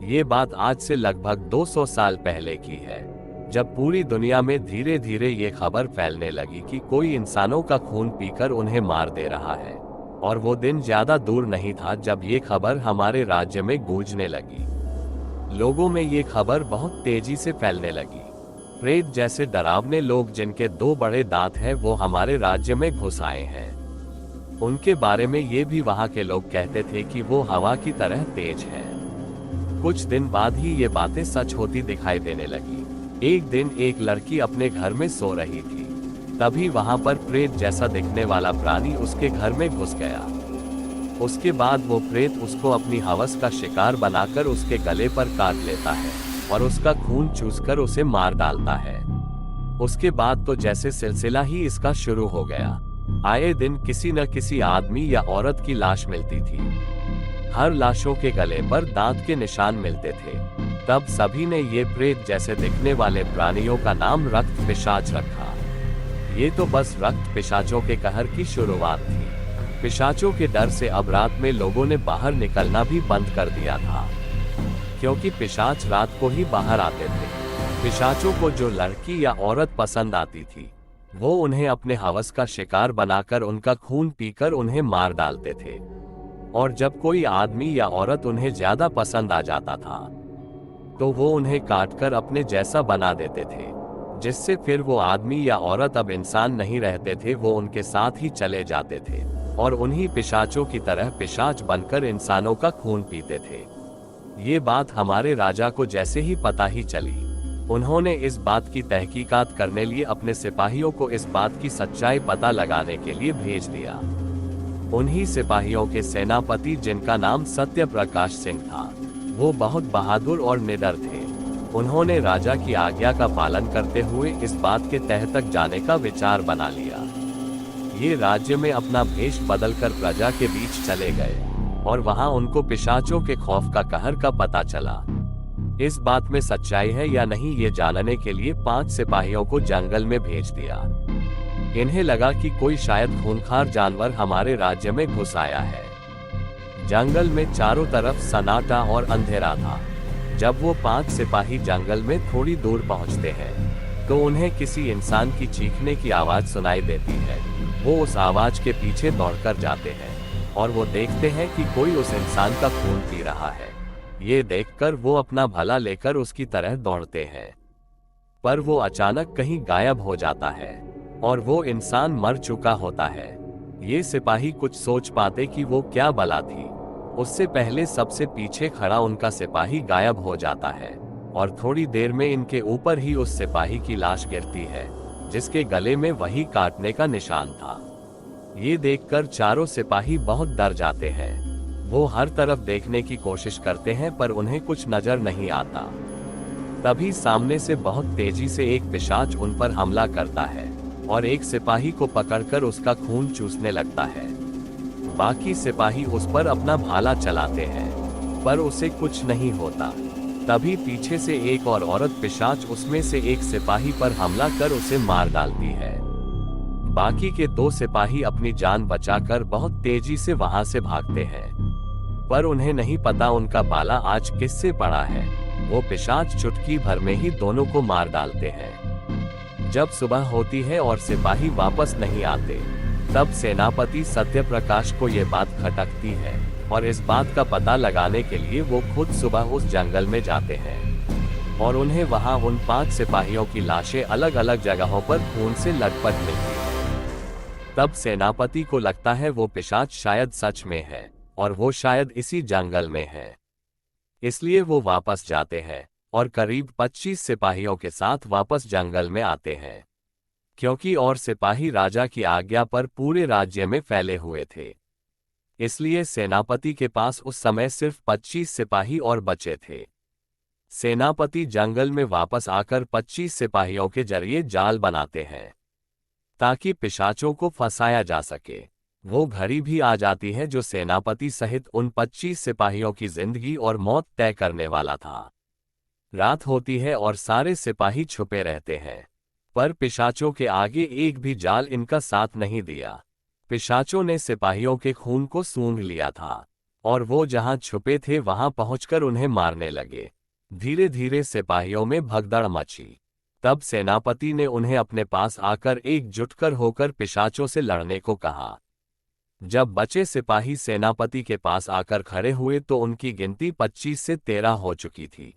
ये बात आज से लगभग 200 साल पहले की है, जब पूरी दुनिया में धीरे धीरे ये खबर फैलने लगी कि कोई इंसानों का खून पीकर उन्हें मार दे रहा है। और वो दिन ज्यादा दूर नहीं था जब ये खबर हमारे राज्य में गूंजने लगी। लोगों में ये खबर बहुत तेजी से फैलने लगी। प्रेत जैसे डरावने लोग जिनके 2 बड़े दांत हैं वो हमारे राज्य में घुस आए हैं। उनके बारे में ये भी वहां के लोग कहते थे कि वो हवा की तरह तेज है। कुछ दिन बाद ही ये बातें सच होती दिखाई देने लगी। एक दिन एक लड़की अपने घर में सो रही थी, तभी वहां पर प्रेत जैसा दिखने वाला प्राणी उसके घर में घुस गया। उसके बाद वो प्रेत उसको अपनी हवस का शिकार बनाकर उसके गले पर काट लेता है और उसका खून चूसकर उसे मार डालता है। उसके बाद तो जैसे सिलसिला ही इसका शुरू हो गया। आए दिन किसी न किसी आदमी या औरत की लाश मिलती थी। हर लाशों के गले पर दांत के निशान मिलते थे। तब सभी ने ये प्रेत जैसे दिखने वाले प्राणियों का नाम रक्त पिशाच रखा। ये तो बस रक्त पिशाचों के कहर की शुरुआत थी। पिशाचों के डर से अब रात में लोगों ने बाहर निकलना भी बंद कर दिया था, क्योंकि पिशाच रात को ही बाहर आते थे। पिशाचों को जो लड़की या औरत पसंद आती थी, वो उन्हें अपने हवस का शिकार बनाकर उनका खून पीकर उन्हें मार डालते थे। और जब कोई आदमी या औरत उन्हें ज्यादा पसंद आ जाता था, तो वो उन्हें काटकर अपने जैसा बना देते थे, जिससे फिर वो आदमी या औरत अब इंसान नहीं रहते थे, वो उनके साथ ही चले जाते थे और उन्हीं पिशाचों की तरह पिशाच बनकर इंसानों का खून पीते थे। ये बात हमारे राजा को जैसे ही पता ही चली, उन्होंने इस बात की तहकीकात करने लिए अपने सिपाहियों को इस बात की सच्चाई पता लगाने के लिए भेज दिया। उन्हीं सिपाहियों के सेनापति, जिनका नाम सत्य प्रकाश सिंह था, वो बहुत बहादुर और निडर थे। उन्होंने राजा की आज्ञा का पालन करते हुए इस बात के तह तक जाने का विचार बना लिया। ये राज्य में अपना भेष बदलकर प्रजा के बीच चले गए और वहां उनको पिशाचों के खौफ का कहर का पता चला। इस बात में सच्चाई है या नहीं ये जानने के लिए 5 सिपाहियों को जंगल में भेज दिया। इन्हें लगा कि कोई शायद खूंखार जानवर हमारे राज्य में घुस आया है। जंगल में चारों तरफ सन्नाटा और अंधेरा था। जब वो 5 सिपाही जंगल में थोड़ी दूर पहुंचते हैं, तो उन्हें किसी इंसान की चीखने की आवाज सुनाई देती है। वो उस आवाज के पीछे दौड़कर जाते हैं और वो देखते हैं कि कोई उस इंसान का खून पी रहा है। ये देखकर वो अपना भला लेकर उसकी तरह दौड़ते हैं, पर वो अचानक कहीं गायब हो जाता है और वो इंसान मर चुका होता है। ये सिपाही कुछ सोच पाते कि वो क्या बला थी। उससे पहले सबसे पीछे खड़ा उनका सिपाही गायब हो जाता है और थोड़ी देर में इनके ऊपर ही उस सिपाही की लाश गिरती है, जिसके गले में वही काटने का निशान था। ये देखकर चारों सिपाही बहुत डर जाते हैं। वो हर तरफ देखने की कोशिश करते हैं, पर उन्हें कुछ नजर नहीं आता। तभी सामने से बहुत तेजी से एक पिशाच उन पर हमला करता है और एक सिपाही को पकड़कर उसका खून चूसने लगता है। बाकी सिपाही उस पर अपना भाला चलाते हैं, पर उसे कुछ नहीं होता। तभी पीछे से एक और औरत पिशाच उसमें से एक सिपाही पर हमला कर उसे मार डालती है। बाकी के 2 सिपाही अपनी जान बचाकर बहुत तेजी से वहां से भागते हैं, पर उन्हें नहीं पता उनका बाला आज किससे पड़ा है। वो पिशाच चुटकी भर में ही दोनों को मार डालते हैं। जब सुबह होती है और सिपाही वापस नहीं आते, तब सेनापति सत्य प्रकाश को ये बात खटकती है और इस बात का पता लगाने के लिए वो खुद सुबह उस जंगल में जाते हैं और उन्हें वहां उन 5 सिपाहियों की लाशें अलग अलग जगहों पर खून से लटपट मिलती है। तब सेनापति को लगता है वो पिशाच शायद सच में है और वो शायद इसी जंगल में है। इसलिए वो वापस जाते हैं और करीब 25 सिपाहियों के साथ वापस जंगल में आते हैं, क्योंकि और सिपाही राजा की आज्ञा पर पूरे राज्य में फैले हुए थे। इसलिए सेनापति के पास उस समय सिर्फ 25 सिपाही और बचे थे। सेनापति जंगल में वापस आकर 25 सिपाहियों के जरिए जाल बनाते हैं ताकि पिशाचों को फंसाया जा सके। वो घड़ी भी आ जाती है जो सेनापति सहित उन 25 सिपाहियों की जिंदगी और मौत तय करने वाला था। रात होती है और सारे सिपाही छुपे रहते हैं, पर पिशाचों के आगे एक भी जाल इनका साथ नहीं दिया। पिशाचों ने सिपाहियों के खून को सूंघ लिया था और वो जहां छुपे थे वहां पहुंचकर उन्हें मारने लगे। धीरे धीरे सिपाहियों में भगदड़ मची। तब सेनापति ने उन्हें अपने पास आकर एकजुट होकर पिशाचों से लड़ने को कहा। जब बचे सिपाही सेनापति के पास आकर खड़े हुए तो उनकी गिनती 25 से 13 हो चुकी थी।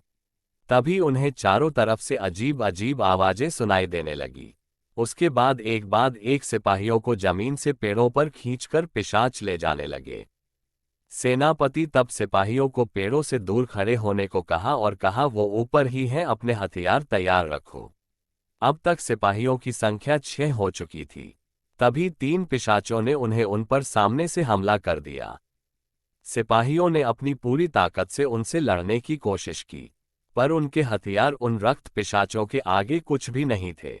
तभी उन्हें चारों तरफ से अजीब अजीब आवाजें सुनाई देने लगी। उसके बाद एक सिपाहियों को जमीन से पेड़ों पर खींचकर पिशाच ले जाने लगे। सेनापति तब सिपाहियों को पेड़ों से दूर खड़े होने को कहा और कहा वो ऊपर ही हैं, अपने हथियार तैयार रखो। अब तक सिपाहियों की संख्या 6 हो चुकी थी। तभी 3 पिशाचों ने उन पर सामने से हमला कर दिया। सिपाहियों ने अपनी पूरी ताकत से उनसे लड़ने की कोशिश की, पर उनके हथियार उन रक्त पिशाचों के आगे कुछ भी नहीं थे।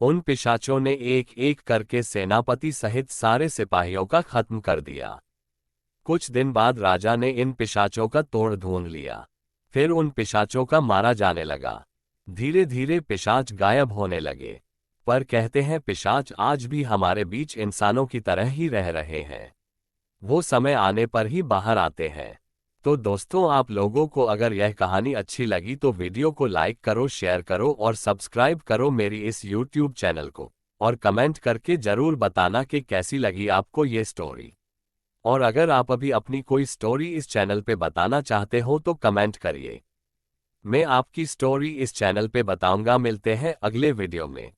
उन पिशाचों ने एक एक करके सेनापति सहित सारे सिपाहियों का खत्म कर दिया। कुछ दिन बाद राजा ने इन पिशाचों का तोड़ ढूंढ लिया। फिर उन पिशाचों का मारा जाने लगा। धीरे धीरे पिशाच गायब होने लगे। पर कहते हैं पिशाच आज भी हमारे बीच इंसानों की तरह ही रह रहे हैं। वो समय आने पर ही बाहर आते हैं। तो दोस्तों, आप लोगों को अगर यह कहानी अच्छी लगी तो वीडियो को लाइक करो, शेयर करो और सब्सक्राइब करो मेरी इस यूट्यूब चैनल को। और कमेंट करके जरूर बताना कि कैसी लगी आपको ये स्टोरी। और अगर आप अभी अपनी कोई स्टोरी इस चैनल पे बताना चाहते हो तो कमेंट करिए। मैं आपकी स्टोरी इस चैनल पे बताऊंगा। मिलते हैं अगले वीडियो में।